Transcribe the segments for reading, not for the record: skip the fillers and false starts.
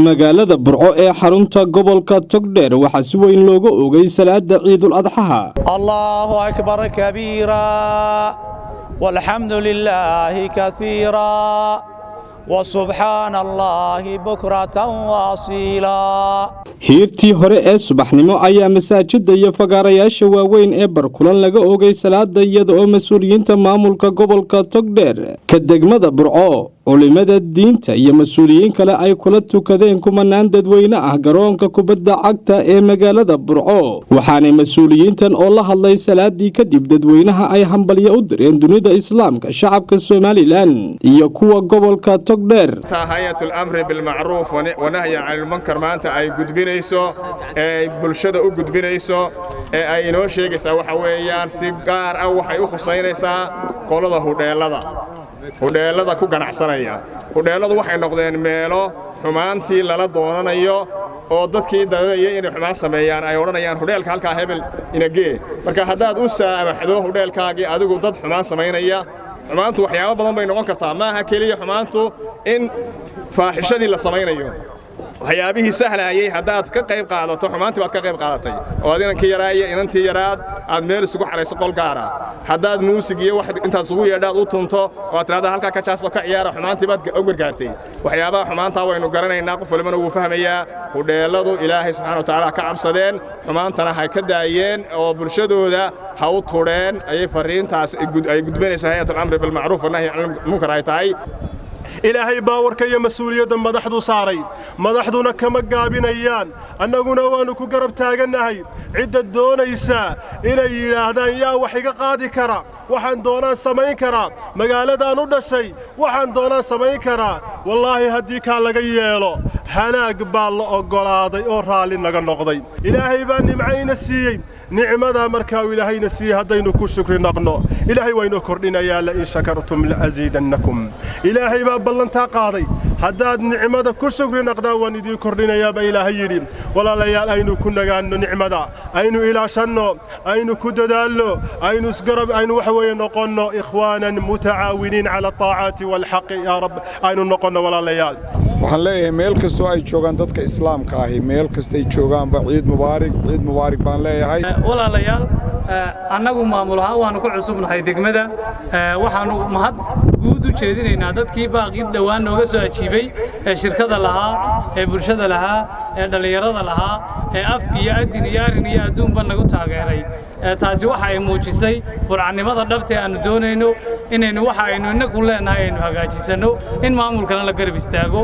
magaalada Burco ee xarunta gobolka Togdheer waxa si weyn looga oogay salaada Ciidul Adha. Allahu akbar kabeera walhamdulillahi kathira wa subhanallahi bukratan wa asila. Hiirtii hore ee subaxnimo ayaa masaajidda iyo fagaarayaasha waaweyn ee barkulan laga oogay salaada iyada oo mas'uuliyiinta maamulka gobolka Togdheer ka degmada Burco culimada diinta iyo mas'uuliyiin kale ay kula tukadeen kumanaan dadweyne ah garoonka kubadda cagta ee magaalada Burco waxaana mas'uuliyiintan oo la hadlay salaadii kadib dadweynaha ay hambalyo u direen dunida islaamka shacabka Soomaaliland iyo kuwa gobolka Togdheer. Hayatul amri bil ma'ruf wa nahyi 'anil munkar maanta ay gudbinayso ee bulshada u gudbinayso ee ay inoo sheegaysaa waxa weeyaan si gaar ah waxay u khuseynaysaa qolada hudheelada ku ganacsanaya. Hudheeladu waxay noqdeen meelo xumaantii lala doonanayo oo dadkii doonayay inay xumaan sameeyaan ay oranayaan hudheelka halka hebel inagee marka haddaad u saamaxdo hudheelkaagii adigu dad xumaan sameynaya xumaantu waxyaabo badan bay noqon kartaa maaha kaliya xumaantu in faaxishadii la sameynayo waxyaabihii sahlayay haddaad ka qayb qaadato xumaantii baad ka qayb qaadatay oo adinankii yaraaya inantii yaraad aad meel isugu xarayso qol gaara haddaad muusig iyo wax intaad isugu yeedhaad u tunto oo tiraahdo halka ka jaaso ka ciyaara xumaantii baad u gargaartay waxyaabaha xumaanta waynu garanaynaa qof walba wuu fahmayaa hudheeladu Ilaahay subhanahu wa ta'ala ka cabsadeen xumaantana hay ka daayeen oo bulshadooda ha u tureen ay fariintaas ay gudbinaysaa hayatul amri bil ma'ruf wa nahyi 'anil munkar ay tahay. إلهي باورك يا مسؤولية مدحدو صاري مدحدونا كما قابنيان أننا وانكو قرب تاغنهي عدة دون إيسا إلي هذان يا وحيق قادي كرا وحان دونان سمين كرا مقالة دانو دشي وحان دونان سمين كرا والله هديكا لغييلو هنا قبال أقلادي أورالي لغا نقضي إلهي باني معين السيي نعمة مركاو إلهي نسيه هدينو كو شكر نقنو إلهي وينو كردنا يا لئن شكرتم لأزيدنكم إلهي باب بلنتا قاضي هداد نعمة كل شكر نقدا وندي كردنا يا بإلهي يريم ولا ليال أينو كنا جانو نعمة أينو إلى شنو أينو كددالو أينو سقرب أينو وحوي نقولنا إخوانا متعاونين على الطاعات والحق يا رب أينو نقولنا ولا ليال waxaan leeyahay meel kasto ay joogan dadka islaamka ah meel kastay joogan ba ciid mubaarak baan leeyahay walaalayaal annagu maamulaha waanu ku cusubnahay degmada waxaanu mahad guud u jeedinaynaa dadkii baaqi dhawaan nooga soo ajiibay shirkada lahaa ee bulshada lahaa ee dhalinyarada lahaa ee af iyo adin iyo arin iyo adduunba nagu taageeray taasi waxa ay muujisay burcanimada dhabta aanu doonayno inaynu waxa aynu inagu leenahay aynu hagaajisano in maamulkana la garab istaago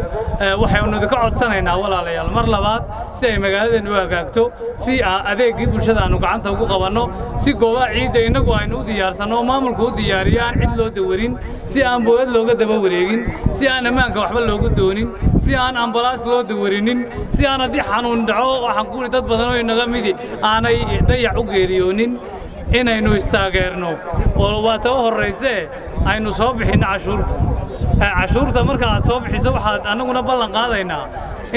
waxaynu ka codsanaynaa walaalayaal mar labaad si ay magaaladeenu u hagaagto si adeegii bulshada aanu gacanta ugu qabanno si goobaha ciidda inagu aynu u diyaarsano maamulku u diyaariyaan cid loo dawarin si aan bood looga daba wareegin si aan amaanka waxba loogu doonin si aan ambalaas loo dawarinin si aan hadii xanuun dhaco waxaan ku dad badan oo inaga midi aanay dayac u geeriyoonin inaynu istaageerno oo waata horreysay aynu soo bixin cashuurta marka aad soo bixiso waxaad anaguna ballan qaadaynaa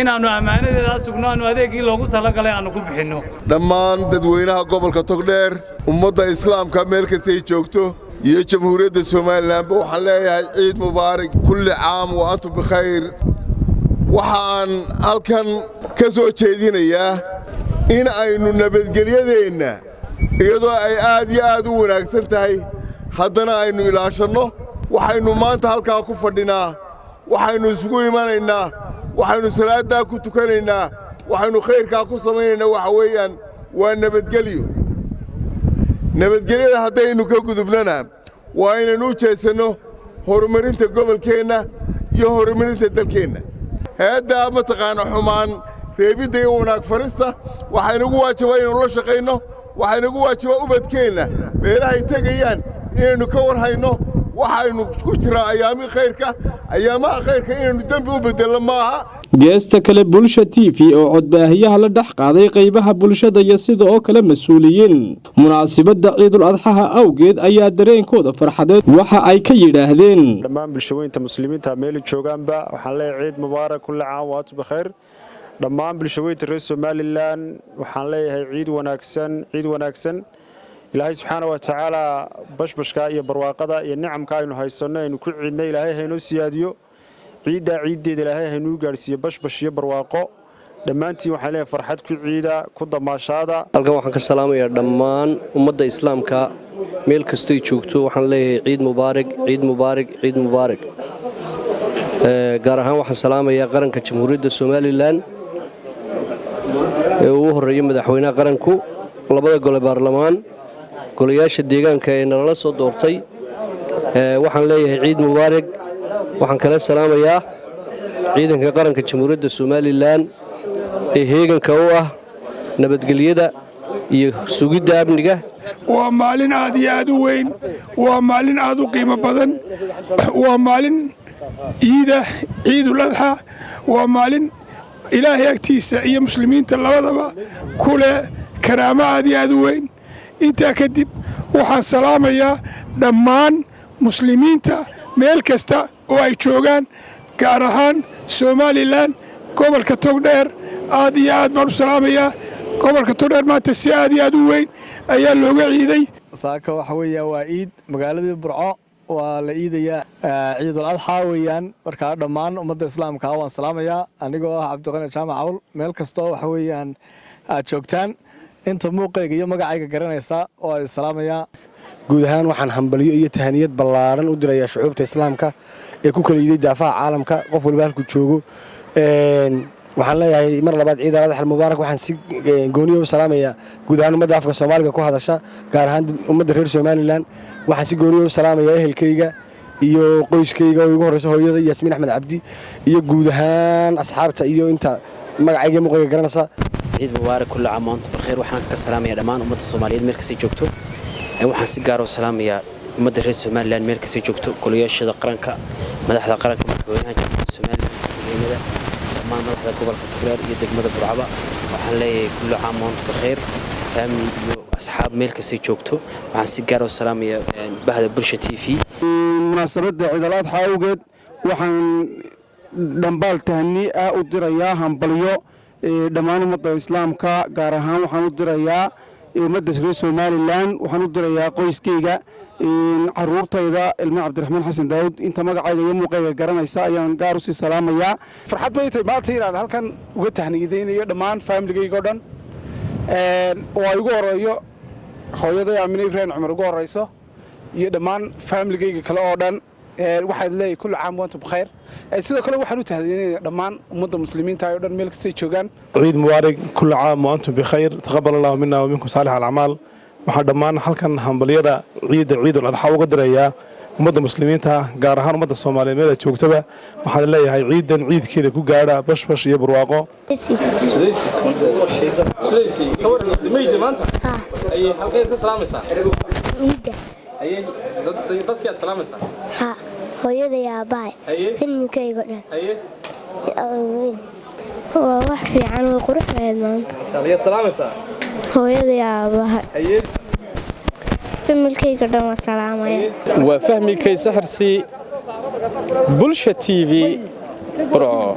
inaanu amaanadeeda sugnaano adeegii loogu talagalay aanu ku bixinno dhammaan dadweynaha gobolka Togdheer ummadda islaamka meel kasta ay joogto iyo jamhuuriyadda Soomaaliland waxaan leeyahay ciid mubaarak kulli caam wa antum bikhayr waxaan halkan ka soo jeedinayaa in aynu nabadgelyadeena iyadoo ay aad iyo aad u wanaagsan tahay haddana aynu ilaashano waxaynu maanta halkaa ku fadhinaa waxaynu isugu imanaynaa waxaynu salaada ku tukanaynaa waxaynu khayrka ku sameeynaa waxa weeyaan waa nabadgelyada haddaynu ka gudubnana waa inaynu u jeesano horumarinta gobolkeena iyo horumarinta dalkeena hadda ma taqaan xumaan reebida iyo wanaag farista waxaynu ugu waajibay inaynu la shaqeyno waxaynu ugu waajibay ubadkeena meelahay tagayaan inaynu ka warhayno waxaynu ku jira ayaamaha khayrka inaynu dambi u bedelno maaha geesta kale bulsha TV oo codbaahiyaha la dhax qaaday qaybaha bulshada iyo sidoo kale mas'uuliyiin munaasabada Ciidul Adha awgeed ayaa dareenkooda farxadeed waxa ay ka yiraahdeen dhammaan bulshooyinka muslimiinta meel joogaanba waxaan leeyahay ciid mubaarak kulli caam wa antum bikhair dhammaan bulshooyinka reer Soomaaliland waxaan leeyahay ciid wanaagsan إلهي سبحانه وتعالى بشبشكا يا برواقدا يا نعم كاينو هايسنا إنه كل عنا إلهي هينو سياديو ciiddaa ciiddeeda ilaahay haynuu gaadhsiiyo bashbash iyo barwaaqo dhammaantiin waxaan leeyahay farxad ku ciida ku damaashaada halkan waxaan ka salaamayaa dhammaan ummadda islaamka meel kastay joogto waxaan leeyahay ciid mubaarak ciid mubaarak ciid mubaarak gaar ahaan waxaan salaamayaa qaranka jamhuuriyadda somalilan ee ugu horreeya madaxweynaha qaranku labada gole baarlamaan golayaasha deegaanka ee nalala soo doortay waxaan leeyahay ciid mubaarak waxaan kala salaamayaa ciidanka qaranka jamhuuriyadda somalilan ee heeganka u ah nabadgelyada iyo sugidda amniga waa maalin aad iyo aad u weyn waa maalin aad u qiimo badan waa maalin ciidul adxa waa maalin ilaahay agtiisa iyo muslimiinta labadaba ku leh karaamo aad iyo aad u weyn intaa kadib waxaan salaamayaa dhammaan muslimiinta meel kasta oo ay joogaan gaar ahaan somalilan gobolka togdheer aad iyo aad baan u salaamayaa gobolka togdheer maanta si aad iyo aad u weyn ayaa looga ciiday saaka waxa weeyaan waa ciid magaaladii burco waa la ciidayaa ciidul adxa weeyaan markaa dhammaan ummadda islaamka waan salaamayaa anigoo ah cabdiqani jaamac cawl meel kastoo waxa weeyaan aad joogtaan inta muuqayga iyo magacayga garanaysa oo ay salaamayaa guud ahaan waxaan hambalyo iyo tahaniyad ballaaran u dirayaa shucuubta islaamka ee ku kala yiday daafaha caalamka qof walba halku joogo waxaan leeyahay mar labaad ciid al-adxa mubaarak waxaan si gooniyo u salaamayaa guud ahaan ummadda afka Soomaaliga ku hadasha gaar ahaan ummadda reer Somaliland waxaan si gooniyo u salaamayaa ehelkayga iyo qoyskayga oo ugu horeyso hooyada Yaasmiin Axmed Cabdi iyo guud ahaan asxaabta iyo inta magacayga muuqayga garanaysa ciid mubaarak kullu caam wa antum bikhair waxaan ka salaamayaa dhammaan ummadda Soomaaliyeed meel kasta joogto waxaan si gaar ah u salaamayaa ummadda reer Somaliland meel kasta joogto golayaasha qaranka madaxda qaranka madaxweynaha jamhuuriyadda Somaliland madaxda gobolka togdheer iyo degmada burcaba waxaan leeyahay kullu caam wa antum bikhair family iyo asxaab meel kasta joogto waxaan si gaar ah u salaamayaa bahda bulsha TV munaasabadda ciid al-adxa awgeed waxaan dhambaal tahni ah u dirayaa hambalyo dhammaan ummadda islaamka gaar ahaan waxaan u dirayaa ummadda reer Somaliland waxaan u dirayaa qoyskayga caruurtayda ilma Cabdiraxmaan Xasan Daawud inta magacayga iyo muuqayga garanaysa ayaan gaar u sii salaamayaa farxad bay tahay maanta inaan halkan uga tahniyadeynayo dhammaan family-gayga oo dhan oo ay ugu horeeyo hooyaday Aamina Ibrahim Cumar ugu horeyso iyo dhammaan family-gayga kale oo dhan waxaad leeyahay kullu caam wa antum bikhair sidoo kale waxaan u tahdiyeynayaa dhammaan ummadda muslimiinta oo dhan meel kasta joogaan ciid mubaarak kullu caam wa antum bikhair taqabbal Allahu minna wa minkum salih al-a'mal waxaan dhammaan halkan hambaliyada ciidul adxa uga dirayaa ummadda muslimiinta gaar ahaan ummadda Soomaaliyeed meel joogtaba waxaan leeyahay ciidan ciidkeeda ku gaadha bashbash iyo barwaaqo hooyada iyo aabahay filmikayga dhan waa wax fiican oo qurux badan maanta hooyada iyo aabahay filmikayga dhan waa salaamaya waa fahmi kaysa xirsi bulsha TV burco